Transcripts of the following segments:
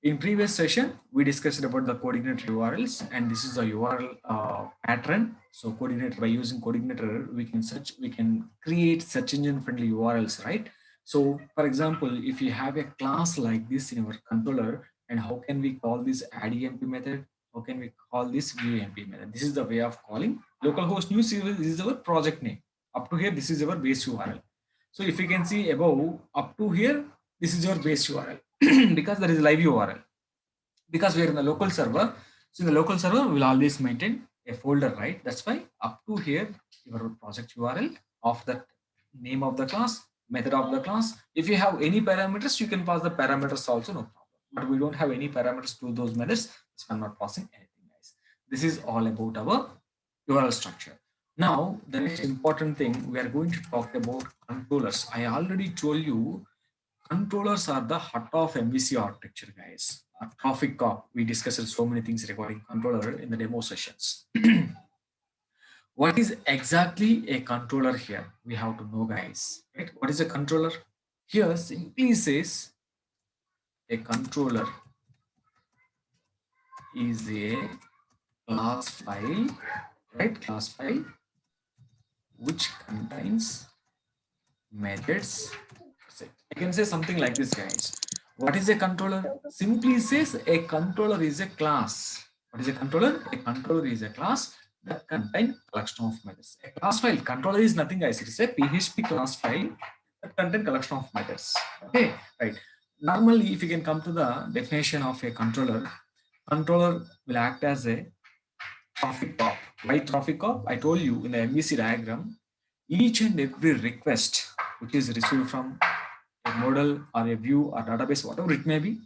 In previous session, we discussed about the CodeIgniter URLs, and this is the URL pattern. So CodeIgniter, by using CodeIgniter, we can create search engine friendly URLs, right? So for example, if you have a class like this in our controller, and how can we call this addEmp method? How can we call this viewEmp method? This is the way of calling localhost new server. This is our project name. Up to here, this is our base URL. So if you can see above, up to here, this is your base URL because there is live URL. Because we are in the local server, so in the local server, we'll always maintain a folder, right? That's why up to here, your project URL of the name of the class, method of the class. If you have any parameters, you can pass the parameters also, no problem. But we don't have any parameters to those methods, so I'm not passing anything, guys. This is all about our URL structure. Now, the next important thing, we are going to talk about controllers. I already told you controllers are the heart of MVC architecture, guys. Traffic cop. We discussed so many things regarding controller in the demo sessions. What is exactly a controller here? We have to know, guys. Right? What is a controller? Here simply says a controller is a class file, right? Class file which contains methods. I can say something like this, guys. What is a controller? Simply says a controller is a class. What is a controller? A controller is a class that contains collection of methods. A class file, controller is nothing, guys. It is a PHP class file that contains collection of methods. Okay, right. Normally, if you can come to the definition of a controller, controller will act as a traffic cop. Why traffic cop? I told you in the MVC diagram, each and every request which is received from a model or a view or database, whatever it may be,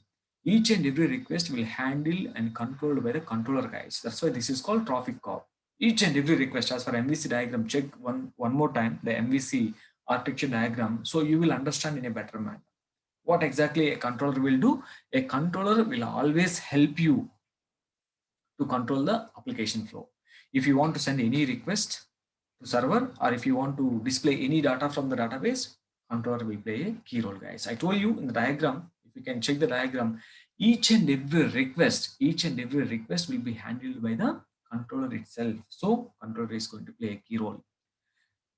each and every request will handle and controlled by the controller, guys. That's why this is called traffic cop. Each and every request, as for MVC diagram, check one more time the MVC architecture diagram, so you will understand in a better manner what exactly a controller will do. A controller will always help you to control the application flow. If you want to send any request to server, or if you want to display any data from the database, controller will play a key role, guys. I told you in the diagram, if you can check the diagram, each and every request will be handled by the controller itself. So controller is going to play a key role.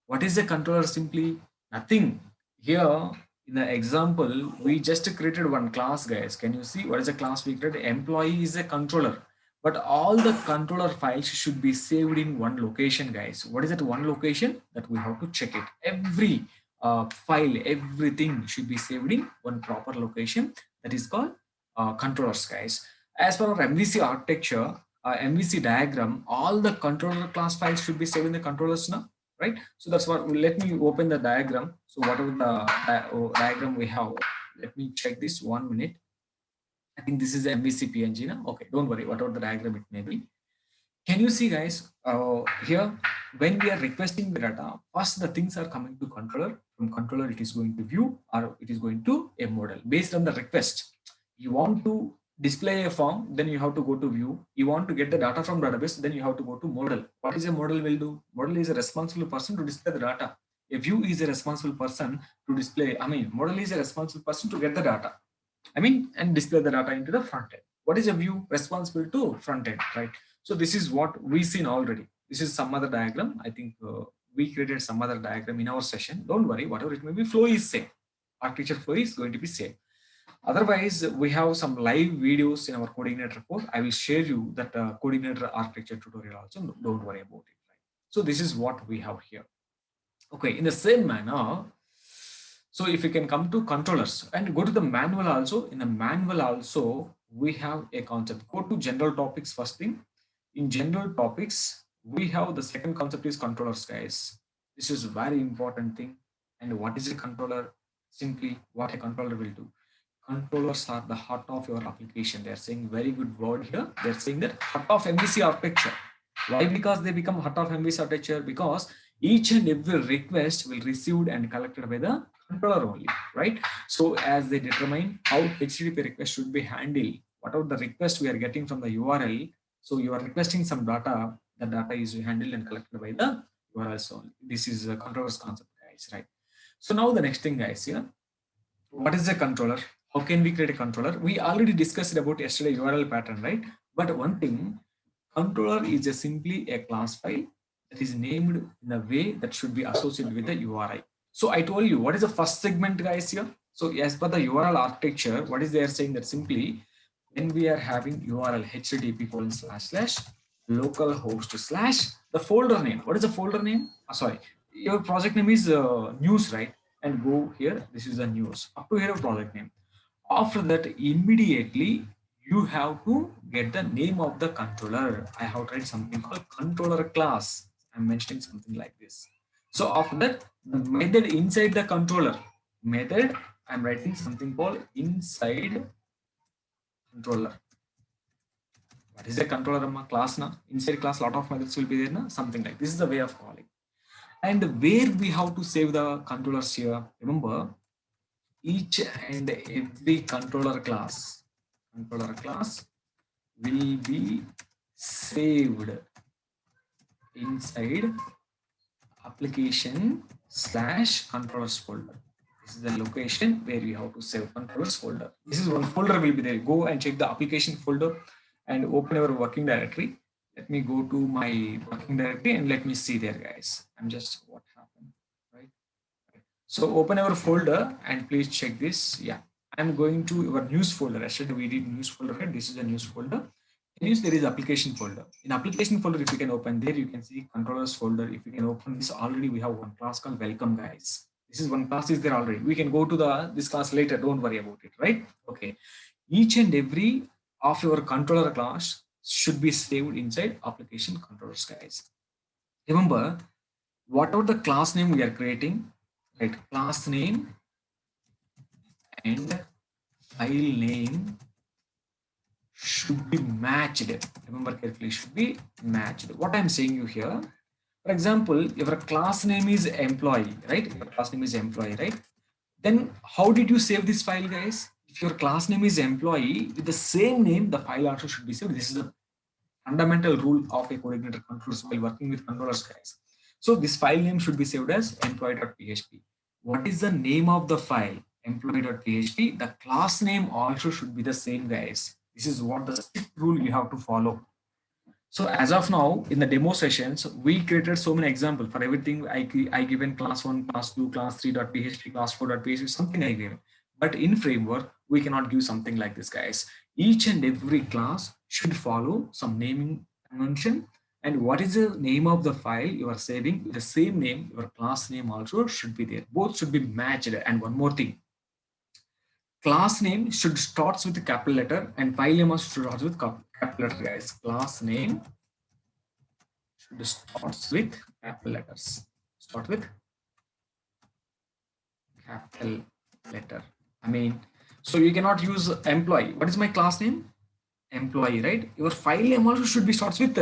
What is a controller? Simply nothing. Here in the example, we just created one class, guys. Can you see what is a class we created? Employee is a controller, but all the controller files should be saved in one location, guys. What is that one location? That we have to check it. Every file, everything should be saved in one proper location. That is called controllers, guys. As per our MVC architecture, MVC diagram, all the controller class files should be saved in the controllers now, right? So that's what. Let me open the diagram. So whatever the diagram we have, let me check this 1 minute. I think this is MVC PNG now. Okay, don't worry, whatever the diagram it may be. Can you see, guys, here when we are requesting the data, first the things are coming to controller. From controller it is going to view, or it is going to a model based on the request. You want to display a form, then you have to go to view. You want to get the data from database, then you have to go to model. What is a model will do? Model is a responsible person to display the data. A view is a responsible person to display, model is a responsible person to get the data. And display the data into the front end. What is a view? Responsible to front end, right? So this is what we seen already. This is some other diagram. I think we created some other diagram in our session. Don't worry, whatever it may be, flow is same. Architecture flow is going to be same. Otherwise, we have some live videos in our CodeIgniter course. I will share you that CodeIgniter architecture tutorial also. Don't worry about it, right? So this is what we have here. Okay, in the same manner, so if you can come to controllers and go to the manual also, in the manual also, we have a concept. Go to general topics first thing. In general topics, we have the second concept is controllers, guys. This is a very important thing. And what is a controller? Simply what a controller will do. Controllers are the heart of your application. They're saying very good word here. They're saying that heart of MVC architecture. Why? Because they become heart of MVC architecture, because each and every request will received and collected by the controller only, right? So as they determine how HTTP request should be handled, whatever the request we are getting from the URL, so you are requesting some data, the data is handled and collected by the URLs only. This is a controller's concept, guys, right? So now the next thing, guys, here, what is a controller? How can we create a controller? We already discussed about yesterday URL pattern, right? But one thing, controller is simply a class file that is named in a way that should be associated with the URI. So I told you, what is the first segment, guys, here? So as per the URL architecture, what is they are saying that simply when we are having URL http://localhost slash the folder name. What is the folder name? Sorry, your project name is news, right? And go here, this is the news. Up to here, project name. After that, immediately you have to get the name of the controller. I have tried something called controller class. I'm mentioning something like this. So after that, the method inside the controller method, I'm writing something called inside controller. What is a controller class now? Inside class, lot of methods will be there now. Something like this is the way of calling. And where we have to save the controllers here. Remember, each and every controller class will be saved inside application slash controllers folder. This is the location where we have to save controllers folder. This is one folder will be there. Go and check the application folder and open our working directory. Let me go to my working directory and let me see there, guys. I'm just what happened, right? So open our folder and please check this. Yeah, I'm going to our news folder. Yesterday we did news folder, right? This is a news folder. In news, there is application folder. In application folder, if you can open there, you can see controllers folder. If you can open this, already we have one class called welcome, guys. This is one class is there already. We can go to this class later. Don't worry about it, right? Okay. Each and every of your controller class should be saved inside application controllers, guys. Remember, whatever the class name we are creating, right? Class name and file name should be matched. Remember carefully, should be matched. What I'm saying you here, for example, your class name is employee, right? Your class name is employee, right? Then how did you save this file, guys? If your class name is employee, with the same name, the file also should be saved. This is the fundamental rule of a CodeIgniter controllers while working with controllers, guys. So this file name should be saved as employee.php. What is the name of the file? Employee.php. The class name also should be the same, guys. This is what the strict rule you have to follow. So as of now, in the demo sessions, we created so many examples for everything. I given class 1, class 2, class 3.php, class 4.php, something I gave. But in framework, we cannot give something like this, guys. Each and every class should follow some naming convention. And what is the name of the file you are saving? The same name, your class name also should be there. Both should be matched. And one more thing, class name should starts with a capital letter and file name also should start with capital letter, guys. Class name should starts with capital letters. Start with capital letter. I mean, so you cannot use employee. What is my class name? Employee, right? Your file name also should be starts with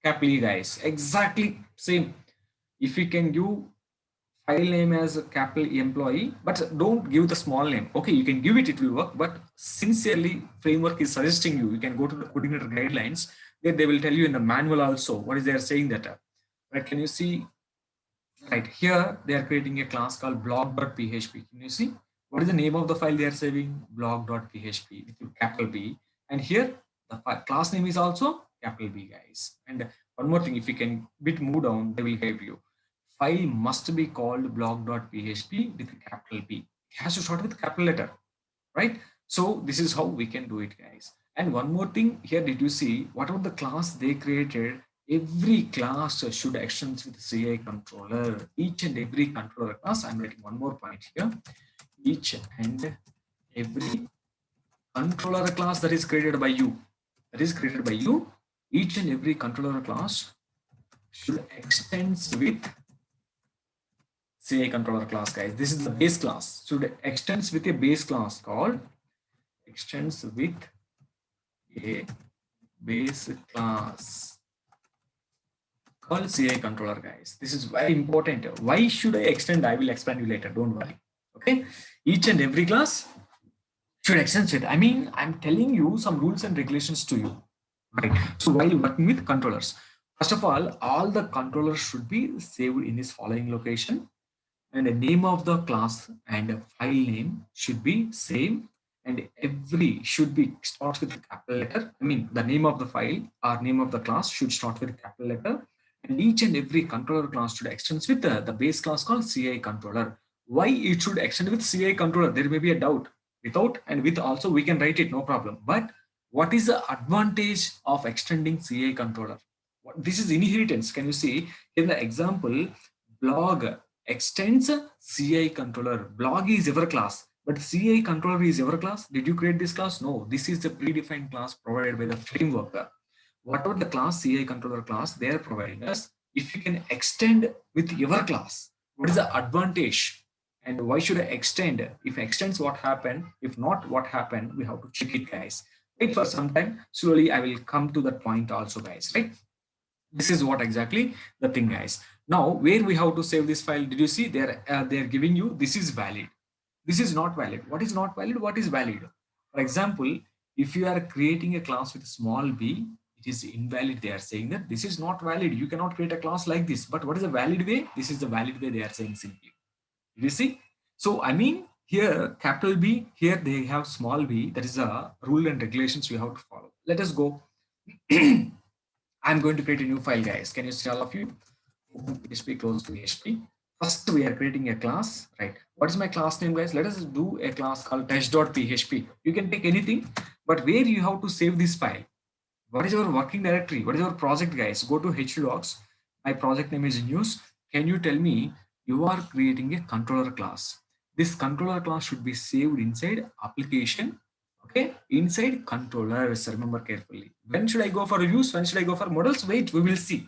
capital E, guys. Exactly same. If you can give file name as a capital employee, but don't give the small name. Okay, you can give it, it will work. But sincerely, framework is suggesting you can go to the CodeIgniter guidelines. There they will tell you in the manual also what is they are saying that. Right? Can you see? Right here, they are creating a class called blog.php. Can you see? What is the name of the file they are saving? Blog.php with capital B. And here, the class name is also capital B, guys. And one more thing, if you can bit move down, they will give you. File must be called blog.php with capital B. It has to start with capital letter, right? So this is how we can do it, guys. And one more thing here, did you see whatever the class they created? Every class should extend with CI controller. Each and every controller class. I'm writing one more point here. Each and every controller class that is created by you, each and every controller class should extend with CI controller class, guys. This is the base class. Should extends with a base class called extends with a base class called CI controller, guys. This is very important. Why should I extend? I will explain you later. Don't worry. Okay. Each and every class should extend it. I mean, I'm telling you some rules and regulations to you. Right. So while working with controllers, first of all the controllers should be saved in this following location. and the name of the class and file name should be same, and every should be starts with capital letter. I mean, the name of the file or name of the class should start with capital letter, and each and every controller class should extend with the base class called CI controller. Why it should extend with CI controller? There may be a doubt. Without and with also we can write it, no problem. But what is the advantage of extending CI controller? This is inheritance. Can you see in the example, blog extends CI controller. Blog is your class, but CI controller is your class. Did you create this class? No, this is the predefined class provided by the framework. Whatever the class CI controller class they are providing us, if you can extend with your class, what is the advantage? And why should I extend? If extends, what happened? If not, what happened? We have to check it, guys. Wait for some time. Slowly, I will come to that point also, guys. Right? This is what exactly the thing, guys. Now, where we have to save this file? Did you see? They're giving you this is valid. This is not valid. What is not valid? What is valid? For example, if you are creating a class with small b, it is invalid. They are saying that this is not valid. You cannot create a class like this. But what is the valid way? This is the valid way they are saying simply. You see? So I mean here capital B, here they have small b. That is a rule and regulations we have to follow. Let us go. I'm going to create a new file, guys. Can you see all of you? Open PHP, close PHP. First, we are creating a class, right? What is my class name, guys? Let us do a class called test.php. You can take anything, but where you have to save this file? What is your working directory? What is your project, guys? Go to hlogs. My project name is news. Can you tell me you are creating a controller class? This controller class should be saved inside application. Okay, inside controllers. Remember carefully. When should I go for reviews? When should I go for models? Wait, we will see.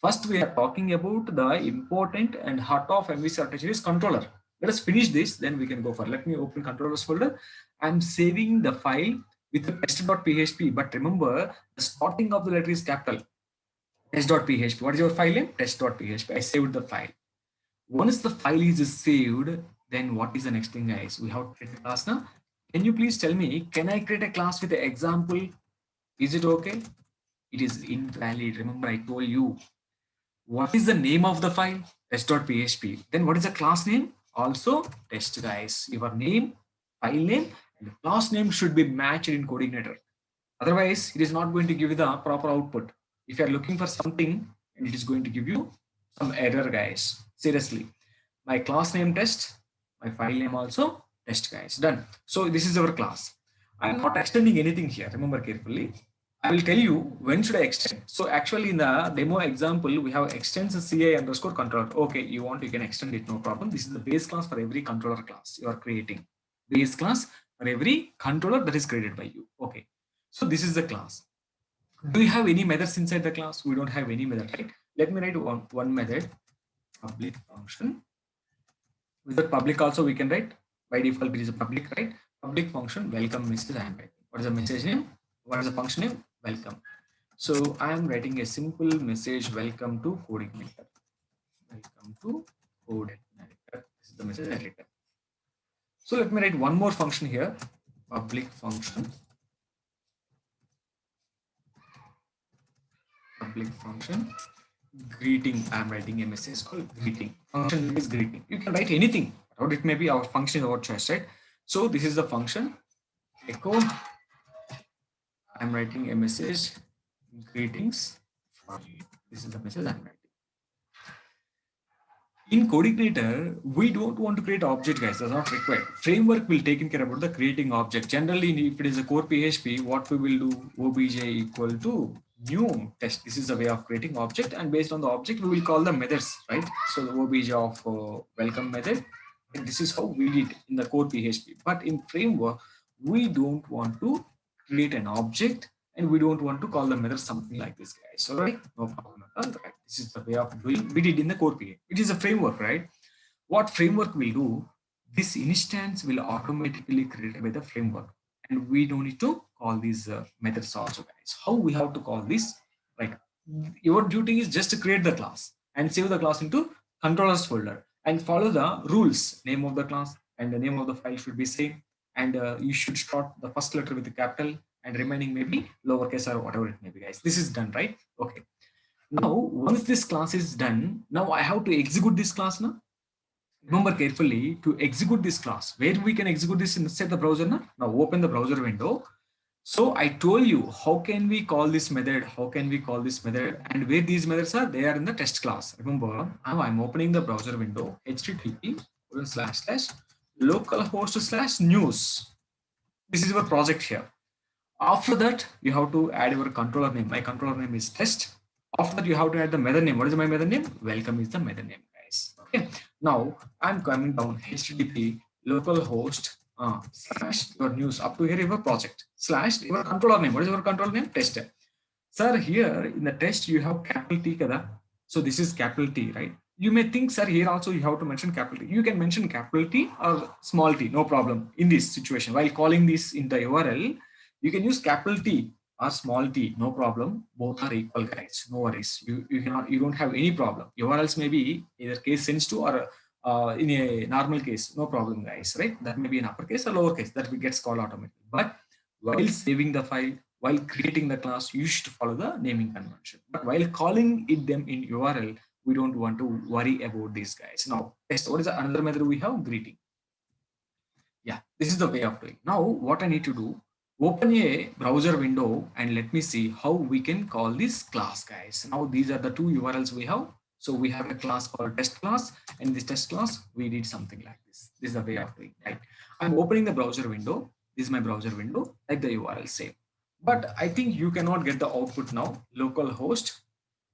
First, we are talking about the important and heart of MVC architecture is controller. Let us finish this, then we can go for. Let me open controllers folder. I'm saving the file with test.php, but remember the starting of the letter is capital. Test.php. What is your file name? Test.php. I saved the file. Once the file is saved, then what is the next thing, guys? We have to create a class now. Can you please tell me, can I create a class with the example? Is it okay? It is invalid. Remember, I told you. What is the name of the file? Test.php. Then what is the class name? Also test, guys. Your name, file name, and the class name should be matched in CodeIgniter. Otherwise, it is not going to give you the proper output. If you are looking for something, and it is going to give you some error, guys. Seriously. My class name test, my file name also test, guys. Done. So this is our class. I'm not extending anything here. Remember carefully. I will tell you when should I extend. So actually in the demo example, we have extends CI underscore controller. Okay, you want, you can extend it, no problem. This is the base class for every controller class you are creating. Base class for every controller that is created by you. Okay. So this is the class. Do you have any methods inside the class? We don't have any method, right? Let me write one method, public function. With the public also we can write. By default, it is a public, right? Public function welcome message I am writing. What is the message name? What is the function name? Welcome. So I am writing a simple message, welcome to CodeIgniter. Welcome to CodeIgniter. This is the message I written. So let me write one more function here, public function. Public function greeting. I am writing a message called greeting. Function is greeting. You can write anything, or it may be our function is our choice, right? So this is the function echo. I'm writing a message, greetings for you. This is the message I'm writing. In CodeIgniter, we don't want to create object, guys. That's not required. Framework will take care about the creating object. Generally, if it is a core PHP, what we will do, obj equal to new test. This is the way of creating object, and based on the object, we will call the methods, right? So the obj of welcome method. And this is how we did in the core PHP. But in framework, we don't want to create an object, and we don't want to call the method something like this, guys. All right, no problem at all. Right? This is the way of doing. We did in the core PHP. It is a framework, right? What framework will do? This instance will automatically created by the framework, and we don't need to call these methods also, guys. How we have to call this? Like your duty is just to create the class and save the class into controllers folder and follow the rules. Name of the class and the name of the file should be same, and you should start the first letter with the capital and remaining maybe lowercase or whatever it may be, guys. This is done, right? Okay. Now, once this class is done, now I have to execute this class now. Remember carefully to execute this class. Where we can execute this inside the browser now? Now open the browser window. So I told you how can we call this method, how can we call this method, and where these methods are, they are in the test class. Remember, now I'm opening the browser window, http / localhost / news. This is your project here. After that, you have to add your controller name. My controller name is test. After that, you have to add the method name. What is my method name? Welcome is the method name, guys. Okay. Now I'm coming down http localhost / your news up to here your project / your controller name. What is your controller name? Test. Sir, here in the test you have capital T kada. So this is capital T, right? You may think, sir, here also you have to mention capital T. You can mention capital T or small t, no problem in this situation. While calling this in the URL, you can use capital T or small t, no problem. Both are equal, guys. No worries. You don't have any problem. URLs may be either case sensitive or in a normal case, no problem, guys. Right? That may be in uppercase or lowercase. That gets called automatically. But while saving the file, while creating the class, you should follow the naming convention. But while calling it them in URL, we don't want to worry about these guys. Now, test. What is the another method we have? Greeting. Yeah, this is the way of doing. Now, what I need to do, open a browser window and let me see how we can call this class, guys. Now, these are the two URLs we have. So we have a class called test class, and this test class, we did something like this. This is the way of doing, right? I'm opening the browser window. This is my browser window, like the URL same. But I think you cannot get the output now. Localhost,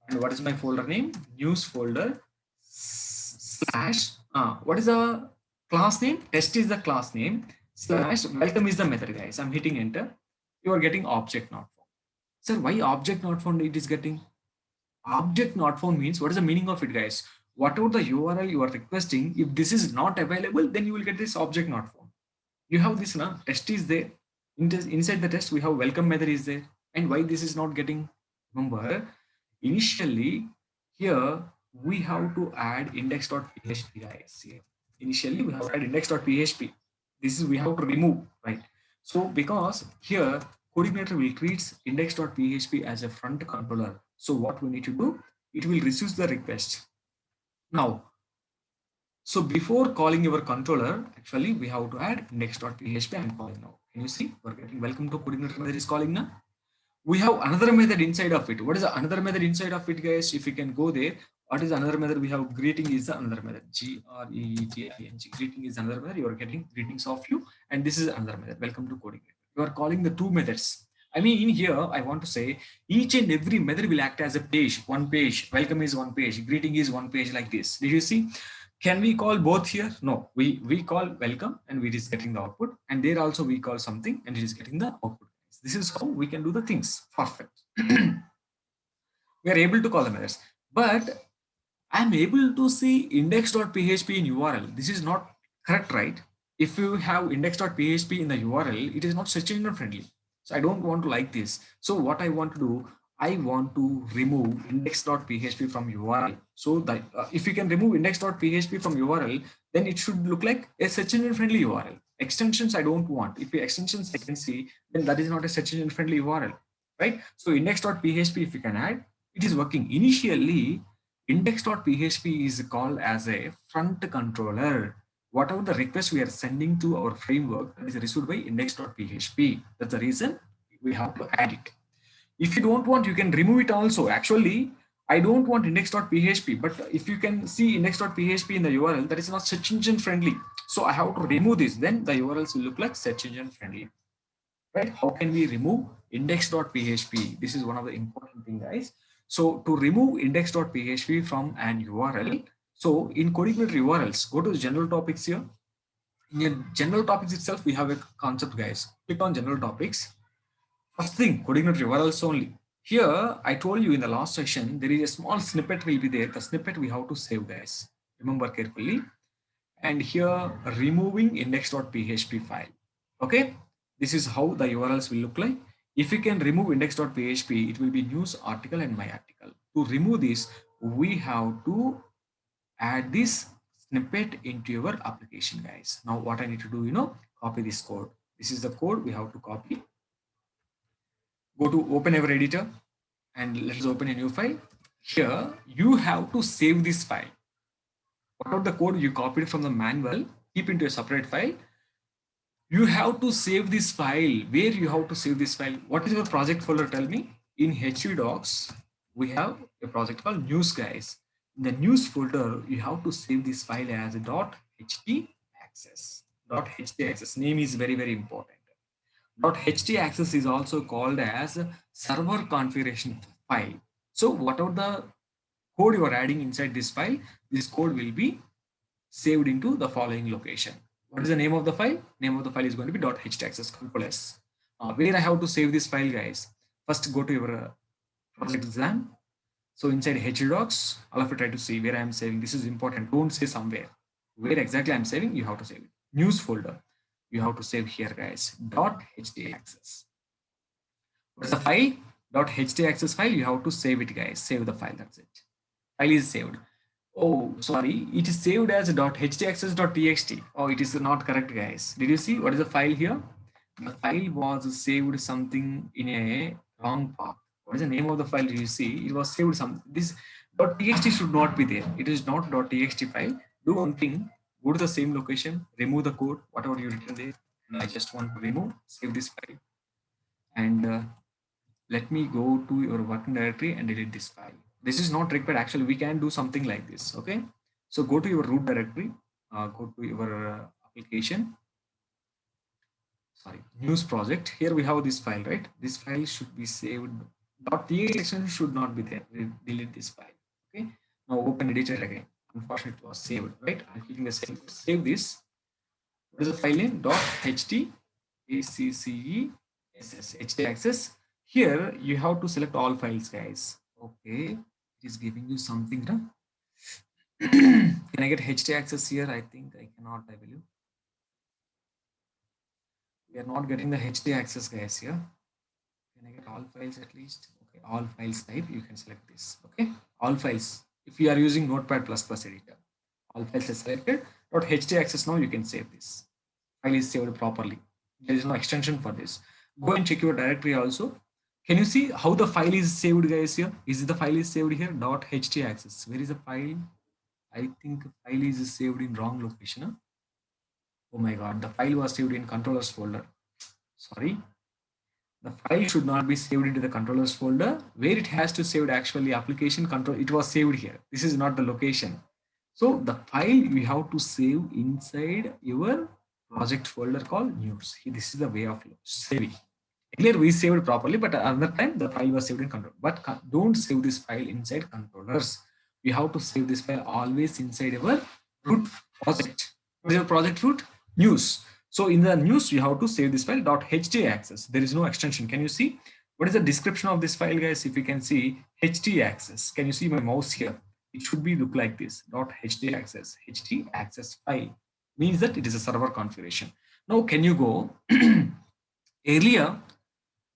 and what is my folder name? News folder / what is the class name? Test is the class name / welcome is the method, guys. I'm hitting enter. You are getting object not found. Sir, why object not found it is getting? Object not found means, what is the meaning of it, guys? Whatever the URL you are requesting, if this is not available, then you will get this object not found. You have this now, test is there. Inside the test, we have welcome method is there. And why this is not getting? Remember, initially here we have to add index.php, guys. Here. Initially we have to add index.php. This is we have to remove, right? So because here CodeIgniter will treat index.php as a front controller. So what we need to do, it will receive the request. Now, so before calling your controller, actually we have to add index.php. I'm calling now. Can you see? We're getting welcome to CodeIgniter method is calling now. We have another method inside of it. What is another method inside of it, guys? If you can go there, what is another method? We have greeting is another method. Greeting. Greeting is another method. You are getting greetings of you, and this is another method. Welcome to CodeIgniter. You are calling the two methods. I mean, in here, I want to say each and every method will act as a page, one page. Welcome is one page. Greeting is one page like this. Did you see? Can we call both here? No, we call welcome and it is getting the output, and there also we call something and it is getting the output. This is how we can do the things. Perfect. We are able to call the methods, but I'm able to see index.php in URL. This is not correct, right? If you have index.php in the URL, it is not search engine friendly. So I don't want to like this. So what I want to do, I want to remove index.php from URL. So that if you can remove index.php from URL, then it should look like a search engine friendly URL. Extensions I don't want. If the extensions I can see, then that is not a search engine friendly URL, right? So index.php, if you can add, it is working. Initially, index.php is called as a front controller. Whatever the request we are sending to our framework is received by index.php. That's the reason we have to add it. If you don't want, you can remove it also. Actually, I don't want index.php, but if you can see index.php in the URL, that is not search engine friendly. So I have to remove this. Then the URLs will look like search engine friendly. Right? How can we remove index.php? This is one of the important things, guys. So to remove index.php from an URL, so in CodeIgniter URLs, go to the general topics here. In general topics itself, we have a concept, guys. Click on general topics. First thing, CodeIgniter URLs only. Here, I told you in the last session, there is a small snippet will be there. The snippet we have to save, guys. Remember carefully. And here, removing index.php file. Okay. This is how the URLs will look like. If you can remove index.php, it will be news article and my article. To remove this, we have to add this snippet into your application, guys. Now what I need to do, copy this code. This is the code we have to copy. Go to open our editor and let's open a new file. Here, you have to save this file. Whatever the code you copied from the manual, keep into a separate file. You have to save this file. Where you have to save this file? What is your project folder? Tell me. In HV docs, we have a project called news, guys. In the news folder, you have to save this file as a .ht access. .ht access name is very, very important. .ht access is also called as server configuration file. So whatever the code you are adding inside this file, this code will be saved into the following location. What is the name of the file? Name of the file is going to be .htaccess control S. Where I have to save this file, guys? First go to your project exam. So inside HDocs, all of you try to see where I am saving. This is important. Don't say somewhere. Where exactly I'm saving, you have to save it. News folder. You have to save here, guys. .htaccess. What is the file? .htaccess file. You have to save it, guys. Save the file. That's it. File is saved. Oh, sorry, it is saved as .htaccess.txt. Oh, it is not correct, guys. Did you see what is the file here? The file was saved something in a wrong path. What is the name of the file? You see, it was saved some. This .txt should not be there. It is not .txt file. Do one thing. Go to the same location, remove the code, whatever you written there. And I just want to remove, save this file, and let me go to your working directory and delete this file. This is not required. Actually, we can do something like this. Okay. So go to your root directory, go to your application, sorry, news project. Here we have this file, right? This file should be saved. .txt extension should not be there. Delete this file. Okay. Now open editor again. Unfortunately, it was saved, right? I'm clicking the save this. What is the file name? .ht access. Here you have to select all files, guys. Okay, it is giving you something. Huh? Can I get HT access here? I think I cannot, I believe. We are not getting the HT access, guys, here. Can I get all files at least? Okay, all files type, you can select this. Okay, all files. If you are using Notepad++ editor, all files are selected. .ht access, now you can save this. File is saved properly. There is no extension for this. Go and check your directory also. Can you see how the file is saved, guys? Here is the file is saved here. .ht access. Where is the file? I think file is saved in wrong location. Huh? Oh my god, the file was saved in controllers folder. Sorry, the file should not be saved into the controllers folder. Where it has to saved actually application control. It was saved here. This is not the location. So the file you have to save inside your project folder called news. This is the way of saving. Earlier we saved properly, but another time the file was saved in control. But don't save this file inside controllers. We have to save this file always inside our root project. What is your project root? News. So in the news, you have to save this file .ht access. There is no extension. Can you see? What is the description of this file, guys? If you can see ht access, can you see my mouse here? It should be look like this .ht access. ht access file means that it is a server configuration. Now, can you go earlier?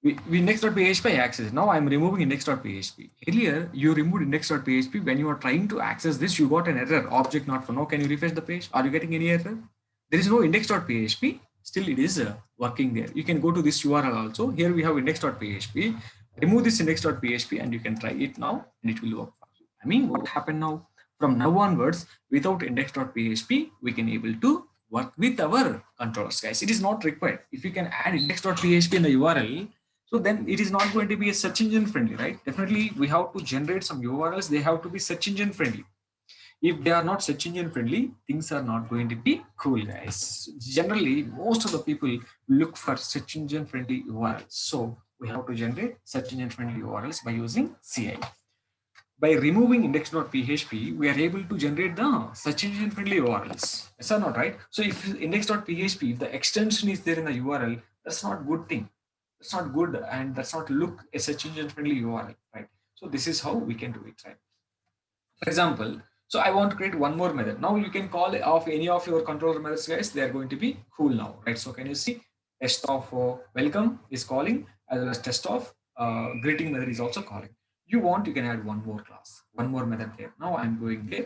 We index.php access. Now I'm removing index.php. Earlier, you removed index.php. When you are trying to access this, you got an error, object not found. Now, can you refresh the page? Are you getting any error? There is no index.php. Still, it is working there. You can go to this URL also. Here we have index.php. Remove this index.php and you can try it now and it will work for you. I mean, what happened now? From now onwards, without index.php, we can able to work with our controllers, guys. It is not required. If you can add index.php in the URL, so then it is not going to be a search engine friendly, right? Definitely we have to generate some URLs. They have to be search engine friendly. If they are not search engine friendly, things are not going to be cool, guys. Generally, most of the people look for search engine friendly URLs. So we have to generate search engine friendly URLs by using CI. By removing index.php, we are able to generate the search engine friendly URLs. Yes or not, right? So if index.php, if the extension is there in the URL, that's not good thing. That's not good and that's not look a search engine friendly URL, right? So this is how we can do it, right? For example, so I want to create one more method. Now you can call off any of your controller methods, guys. They are going to be cool now, right? So can you see test of welcome is calling as well as test of greeting method is also calling. You want, you can add one more class, one more method there. Now I'm going there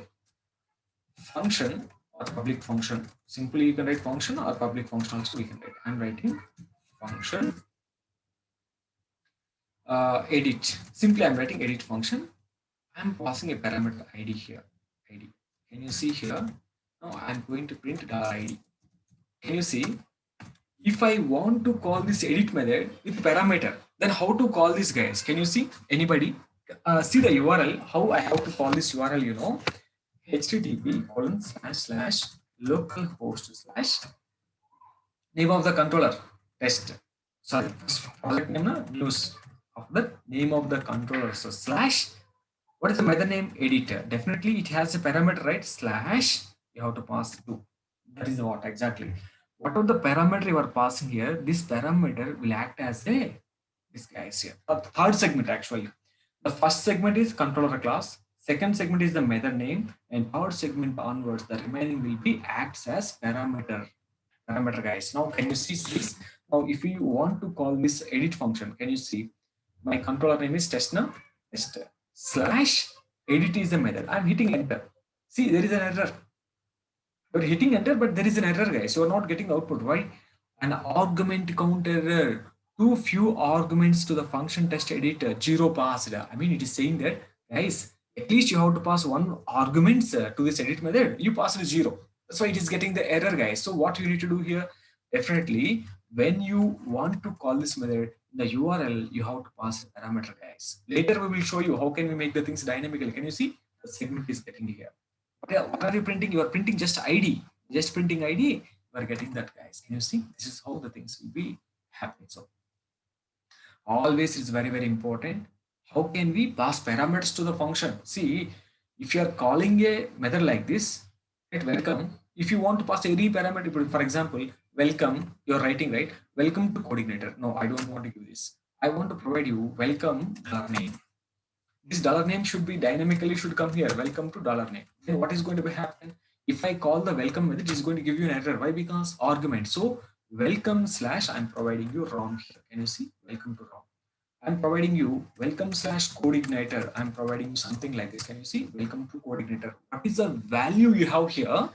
function or public function. Simply you can write function or public function also we can write. I'm writing function edit. Simply I'm writing edit function. I'm passing a parameter ID here. ID. Can you see here? Now I'm going to print $id. Can you see? If I want to call this edit method with parameter, then how to call this, guys? Can you see? Anybody? See the URL, how I have to call this URL, you know, http://localhost/ name of the controller test. Sorry, project name, news of the name of the controller. So slash, what is the method name? Editor. Definitely it has a parameter, right? Slash, you have to pass to. That is what exactly. Whatever the parameter you are passing here, this parameter will act as a, this guy is here. Third segment actually. The first segment is controller class. Second segment is the method name, and third segment onwards, the remaining will be acts as parameter. Parameter, guys. Now can you see this? Now if you want to call this edit function, can you see? My controller name is test now. Test slash edit is the method. I'm hitting enter. See, there is an error. You're hitting enter, but there is an error, guys. You're not getting output. Why? An argument count error. Too few arguments to the function test editor. 0 passed. I mean, it is saying that, guys, at least you have to pass 1 arguments to this edit method. You passed 0. That's why it is getting the error, guys. So what you need to do here? Definitely, when you want to call this method, in the URL, you have to pass a parameter, guys. Later, we will show you how can we make the things dynamical. Can you see? The segment is getting here. What are you printing? You are printing just ID. Just printing ID. You are getting that, guys. Can you see? This is how the things will be happening. So always is very, very important. How can we pass parameters to the function? See, if you are calling a method like this, at welcome, if you want to pass any parameter, for example, welcome, you're writing, right? Welcome to CodeIgniter. No, I don't want to give this. I want to provide you welcome $name. This $name should be dynamically should come here. Welcome to $name. Then what is going to be happen? If I call the welcome method, it's going to give you an error. Why? Because argument. So welcome slash I'm providing you ROM here. Can you see? Welcome to ROM. I'm providing you welcome slash CodeIgniter. I'm providing you something like this. Can you see? Welcome to CodeIgniter. What is the value you have here?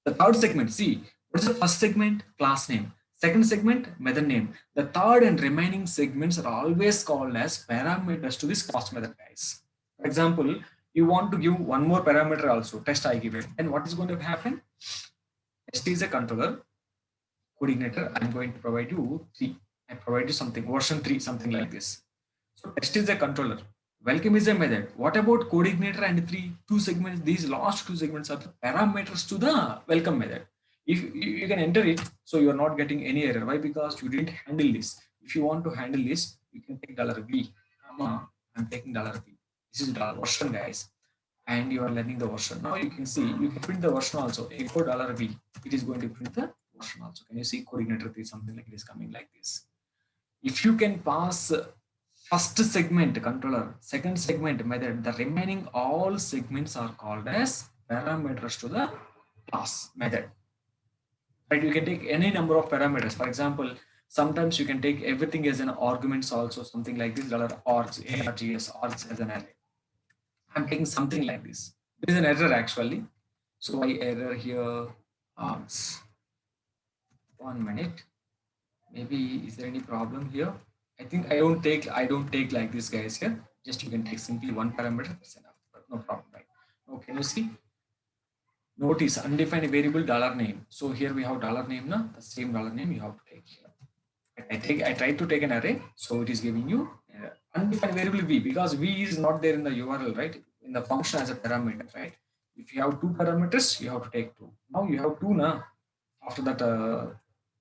The third segment. See, what is the first segment? Class name. Second segment, method name. The third and remaining segments are always called as parameters to this class method, guys. For example, you want to give one more parameter also, test I give it. And what is going to happen? Test is a controller. CodeIgniter, I'm going to provide you 3. I provide you something, version 3, something like this. So test is a controller. Welcome is a method. What about CodeIgniter and 2 segments? These last 2 segments are the parameters to the welcome method. If you can enter it, so you are not getting any error. Why? Because you didn't handle this. If you want to handle this, you can take $V. I'm taking $V. This is version, guys, and you are learning the version. Now you can see you can print the version also. Echo $V. It is going to print the version also. Can you see CodeIgniter 3? Something like it is coming like this. If you can pass first segment controller, second segment method, the remaining all segments are called as parameters to the class method. Right? You can take any number of parameters. For example, sometimes you can take everything as an arguments also, something like this, args as an array. I'm taking something like this. There is an error actually. So I error here args. 1 minute. Maybe is there any problem here? I think I don't take like this, guys, here. Just you can take simply one parameter, that's enough. But no problem, right? Now can you see? Notice undefined variable $name. So here we have $name now, the same $name you have to take here. I tried to take an array, so it is giving you undefined variable v, because v is not there in the URL, right? In the function as a parameter, right? If you have 2 parameters, you have to take 2. Now you have 2 now. After that,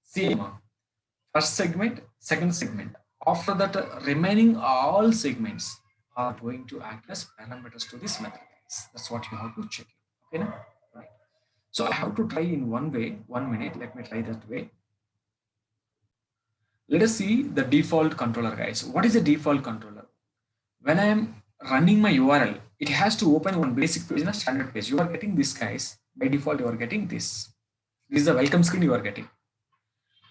same first segment, second segment. After that, remaining all segments are going to act as parameters to this method. That's what you have to check it. Okay, now? Right. So I have to try in one way. 1 minute. Let me try that way. Let us see the default controller, guys. What is a default controller? When I am running my URL, it has to open one basic page and a standard page. You are getting this, guys. By default, you are getting this. This is the welcome screen you are getting.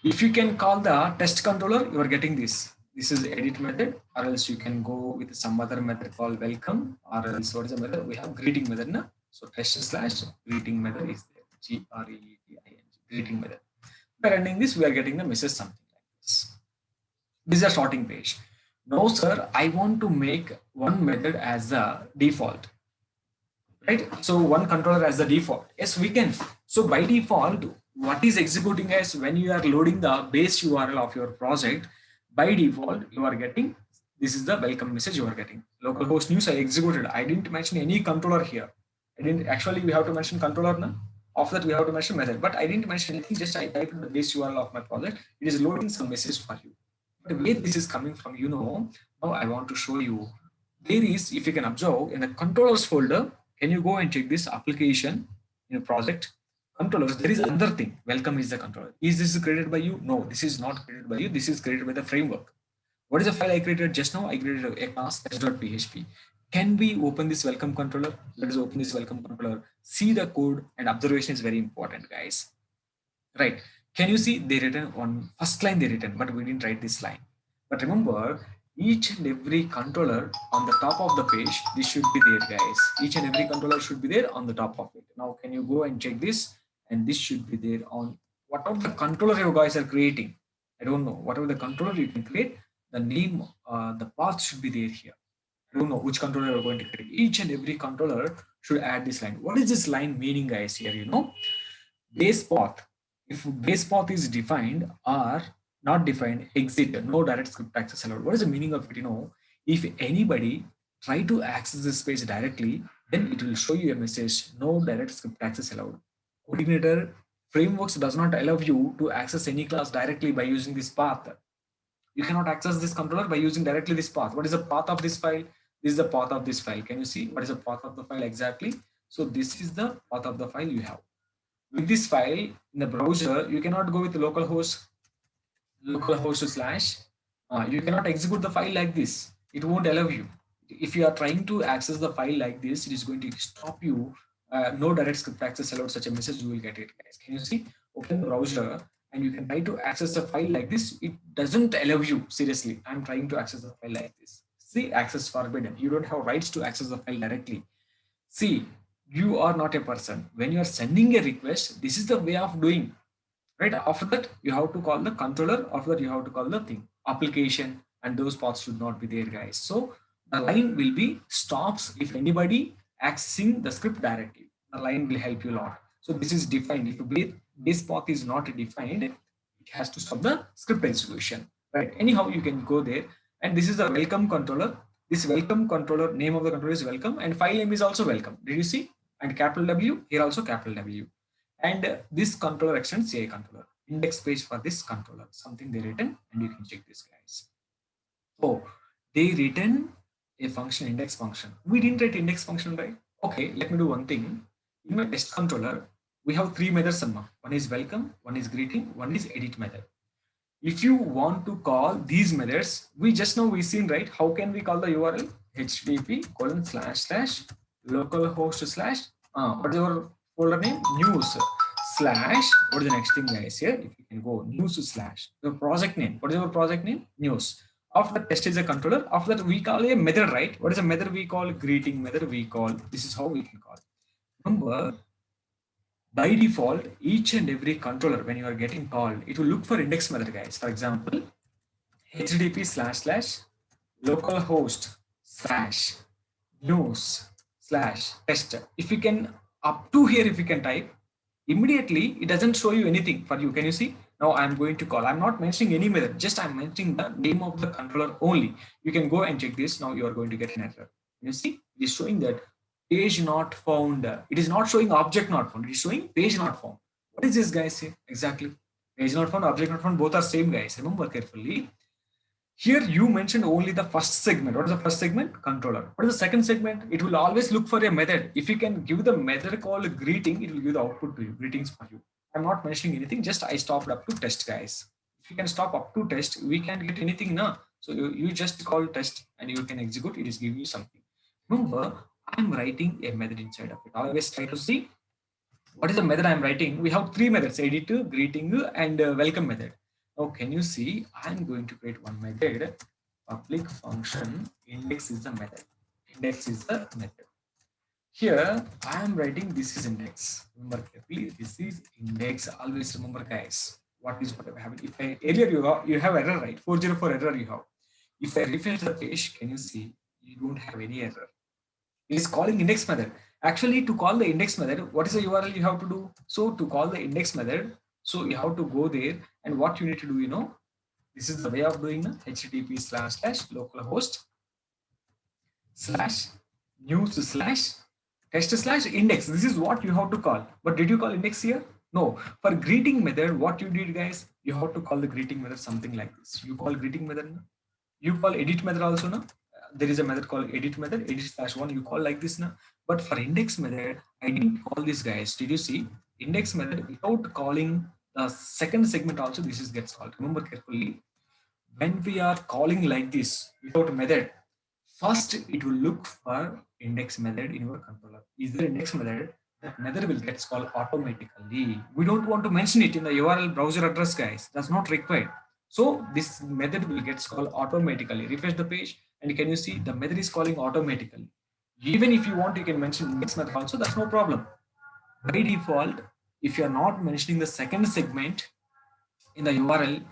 If you can call the test controller, you are getting this. This is the edit method, or else you can go with some other method called welcome, or else what is the method? We have greeting method now. So test slash greeting method is there. Greeting, greeting method. By running this, we are getting the message something like this. This is a sorting page. Now, sir, I want to make one method as the default. right? So one controller as the default. Yes, we can. So by default, what is executing is when you are loading the base URL of your project, by default, you are getting, this is the welcome message you are getting. Localhost news I executed. I didn't mention any controller here. I didn't, actually we have to mention controller now. After that we have to mention method, but I didn't mention anything, just I typed the base URL of my project. It is loading some message for you. But where this is coming from, now I want to show you. There is, if you can observe, in the controllers folder, can you go and check this application in a project? Controllers, there is another thing. Welcome is the controller. Is this created by you? No, this is not created by you. This is created by the framework. What is the file I created just now? I created a class test.php. Can we open this welcome controller? Let us open this welcome controller. See the code, and observation is very important, guys. Right? Can you see they written on first line they written, but we didn't write this line. But remember, each and every controller on the top of the page, this should be there, guys. Each and every controller should be there on the top of it. Now, can you go and check this? And this should be there on whatever the controller you guys are creating. I don't know, whatever the controller you can create, the name, the path should be there here. I don't know which controller you're going to create. Each and every controller should add this line. What is this line meaning, guys? Here, base path. If base path is defined or not defined, exit, no direct script access allowed. What is the meaning of it? If anybody try to access this page directly, then it will show you a message, no direct script access allowed. CodeIgniter frameworks does not allow you to access any class directly by using this path. You cannot access this controller by using directly this path. What is the path of this file? This is the path of this file. Can you see what is the path of the file exactly? So this is the path of the file you have. With this file in the browser, you cannot go with localhost slash. You cannot execute the file like this. It won't allow you. If you are trying to access the file like this, it is going to stop you. No direct script access allowed, such a message you will get it, guys. Can you see? Open the browser and you can try to access the file like this. It doesn't allow you. Seriously, I'm trying to access the file like this. See, access forbidden. You don't have rights to access the file directly. See, you are not a person. When you are sending a request, this is the way of doing. Right? After that, you have to call the controller. After that, you have to call the thing, application, and those paths should not be there, guys. So the line will be stops if anybody accessing the script directly. The line will help you a lot. So this is defined. If base path is not defined, it has to stop the script execution. Right? Anyhow, you can go there, and this is the welcome controller. This welcome controller, name of the controller is welcome, and file name is also welcome. Did you see? And capital W, here also capital W. And this controller extends CI controller. Index page for this controller, something they written, and you can check this, guys. Oh, they written a function, index function. We didn't write index function, right? Okay, let me do one thing. In my test controller, we have three methods. One is welcome, one is greeting, one is edit method. If you want to call these methods, we just know we seen, right? How can we call the URL? http:// localhost slash what is our folder name? News slash, what is the next thing, guys? Here, if you can go news slash the project name. What is our project name? News. After that, test is a controller. After that, we call a method, right? What is a method we call? Greeting method we call. This is how we can call. Remember, by default, each and every controller, when you are getting called, it will look for index method, guys. For example, http:// localhost slash news slash test. If you can up to here, if you can type, immediately it doesn't show you anything for you. Can you see? Now I'm going to call. I'm not mentioning any method, just I'm mentioning the name of the controller only. You can go and check this. Now you are going to get an error. You see, it is showing that page not found. It is not showing object not found. It is showing page not found. What is this, guys? Say exactly. Page not found, object not found, both are same, guys. Remember carefully. Here you mentioned only the first segment. What is the first segment? Controller. What is the second segment? It will always look for a method. If you can give the method called greeting, it will give the output to you. Greetings for you. I'm not mentioning anything. Just I stopped up to test, guys. If you can stop up to test, we can get anything now. So you just call test and you can execute. It is giving you something. Remember, I'm writing a method inside of it. Always try to see what is the method I'm writing. We have three methods: edit, greeting, and welcome method. Now, can you see? I'm going to create one method. Public function index is the method. Index is the method. Here, I am writing this is index. Remember carefully, this is index. Always remember, guys, what is what I have. If I earlier you have error, right? 404 error you have. If I refresh the page, can you see? You don't have any error. It is calling index method. Actually, to call the index method, what is the URL you have to do? So to call the index method, so you have to go there, and what you need to do, this is the way of doing the http://localhost slash news slash test slash index. This is what you have to call. But did you call index here? No. For greeting method, what you did, guys, you have to call the greeting method something like this. You call greeting method. No? You call edit method also. No? There is a method called edit method, edit slash one. You call like this now. But for index method, I didn't call this, guys. Did you see? Index method without calling the second segment also, this is gets called. Remember carefully. When we are calling like this without method, first it will look for index method in your controller. Is there index method? That method will get called automatically. We don't want to mention it in the URL browser address, guys. That's not required. So this method will get called automatically. Refresh the page, and can you see the method is calling automatically. Even if you want, you can mention index method also. That's no problem. By default, if you are not mentioning the second segment in the URL,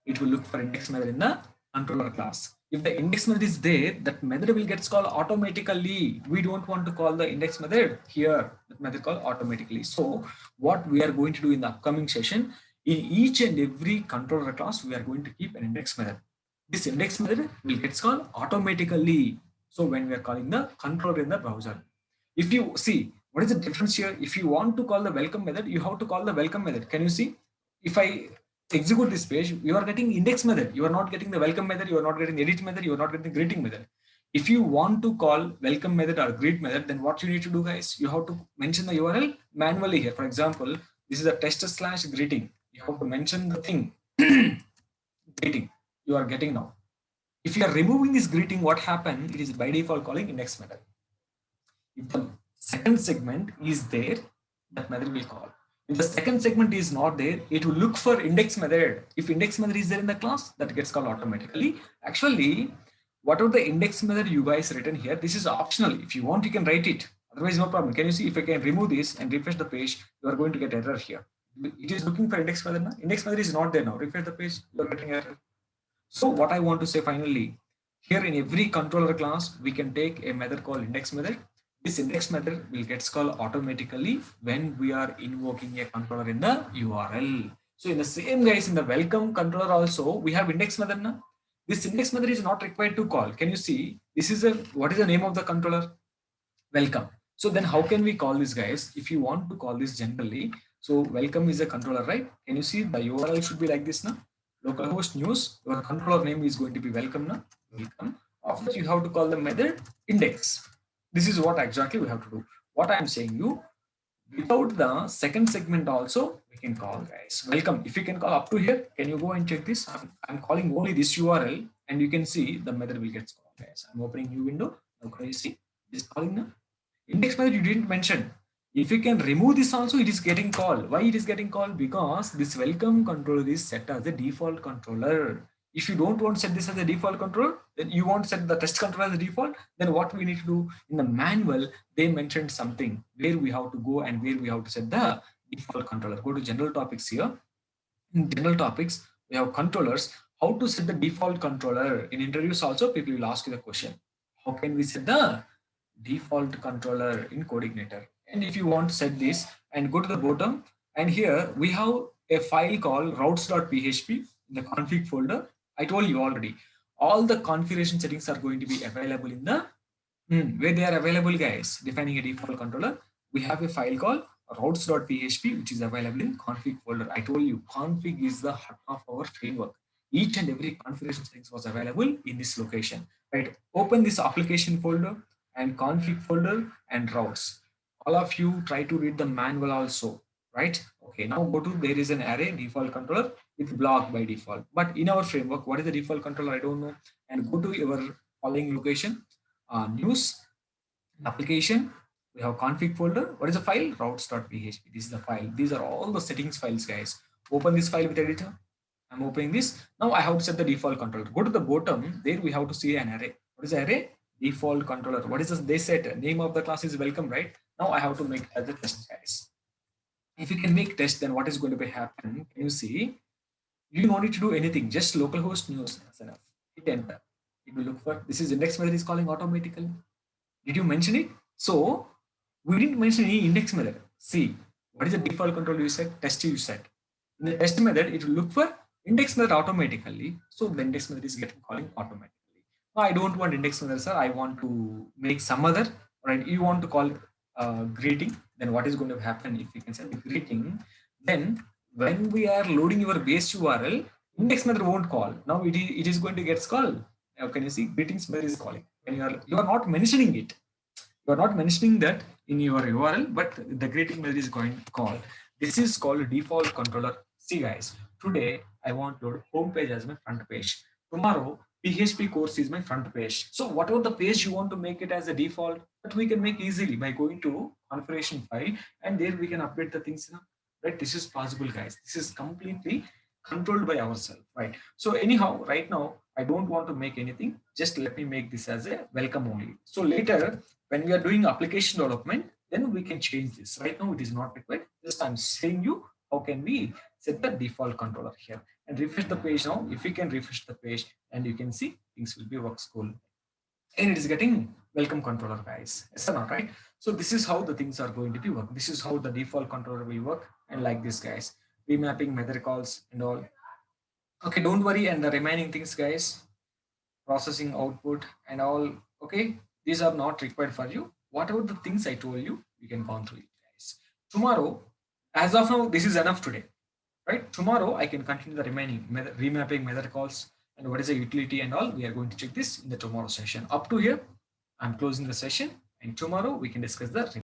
it will look for index method in the controller class. If the index method is there, that method will get called automatically. We don't want to call the index method here, that method called automatically. So what we are going to do in the upcoming session, in each and every controller class, we are going to keep an index method. This index method will get called automatically. So when we are calling the controller in the browser, if you see, what is the difference here? If you want to call the welcome method, you have to call the welcome method. Can you see? If I execute this page, you are getting index method. You are not getting the welcome method. You are not getting the edit method. You are not getting the greeting method. If you want to call welcome method or greet method, then what you need to do, guys, you have to mention the URL manually here. For example, this is a test slash greeting. You have to mention the thing greeting you are getting now. If you are removing this greeting, what happened? It is by default calling index method. If the second segment is there, that method will call. If the second segment is not there, it will look for index method. If index method is there in the class, that gets called automatically. Actually, whatever the index method you guys written here, this is optional. If you want, you can write it. Otherwise, no problem. Can you see if I can remove this and refresh the page, you are going to get error here. It is looking for index method now. Index method is not there now. Refresh the page, you are getting error. So what I want to say finally, here in every controller class, we can take a method called index method. This index method will get called automatically when we are invoking a controller in the URL. So in the same, guys, in the welcome controller also, we have index method now. This index method is not required to call. Can you see? This is what is the name of the controller? Welcome. So then how can we call this, guys? If you want to call this generally, so welcome is a controller, right? Can you see the URL should be like this now? Localhost news, your controller name is going to be welcome now. Welcome. After that, you have to call the method index. This is what exactly we have to do. What I am saying you, without the second segment also, we can call, guys. Welcome. If you can call up to here, can you go and check this? I'm calling only this URL, and you can see the method will get called, guys. I'm opening new window. Now can you see this calling now? Index method you didn't mention. If you can remove this also, it is getting called. Why it is getting called? Because this welcome controller is set as a default controller. If you don't want to set this as a default controller, then you want to set the test controller as a default, then what we need to do in the manual, they mentioned something where we have to go and where we have to set the default controller. Go to general topics here. In general topics, we have controllers. How to set the default controller? In interviews also, people will ask you the question. How can we set the default controller in CodeIgniter? And if you want to set this and go to the bottom, and here we have a file called routes.php in the config folder. I told you already, all the configuration settings are going to be available in the where they are available, guys. Defining a default controller, we have a file called routes.php, which is available in config folder. I told you config is the heart of our framework. Each and every configuration settings was available in this location, right? Open this application folder and config folder and routes. All of you try to read the manual also, right? Okay, now go to, there is an array default controller with block by default. But in our framework, what is the default controller? I don't know. And go to your following location, news, application, we have config folder. What is the file? routes.php. This is the file. These are all the settings files, guys. Open this file with editor. I'm opening this. Now I have to set the default controller. Go to the bottom. There we have to see an array. What is the array? Default controller. What is this? They said name of the class is welcome, right? Now I have to make as a test, guys. If you can make test, then what is going to be happen? Can you see? You don't need to do anything. Just localhost news. That's enough. Hit enter. It will look for, this is index method is calling automatically. Did you mention it? So we didn't mention any index method. See, what is the default control you set? Test you set. In the test method, it will look for index method automatically. So the index method is getting calling automatically. No, I don't want index method, sir. I want to make some other, right? You want to call greeting. Then what is going to happen if you can set the greeting? Then when we are loading your base URL, index method won't call. Now it is going to get called. Now can you see greetings method is calling when you are not mentioning it. You are not mentioning that in your URL, but the greeting method is going to call. This is called default controller. See guys, today I want to load home page as my front page. Tomorrow PHP course is my front page. So whatever the page you want to make it as a default, that we can make easily by going to configuration file, and there we can update the things. Right? This is possible, guys. This is completely controlled by ourselves, right? So anyhow, right now I don't want to make anything. Just let me make this as a welcome only. So later when we are doing application development, then we can change this. Right now it is not required. Just I'm saying you how can we set the default controller here and refresh the page now. If you can refresh the page, and you can see things will be works cool, and it is getting welcome controller, guys. Yes or not, right? So this is how the things are going to be work. This is how the default controller will work, and like this, guys, remapping method calls and all. Okay, don't worry, and the remaining things, guys, processing output and all, okay, these are not required for you. Whatever the things I told you, you can go through it, guys. Tomorrow, as of now, this is enough today, right? Tomorrow I can continue the remaining remapping method calls and what is the utility and all. We are going to check this in the tomorrow session. Up to here I'm closing the session, and tomorrow we can discuss the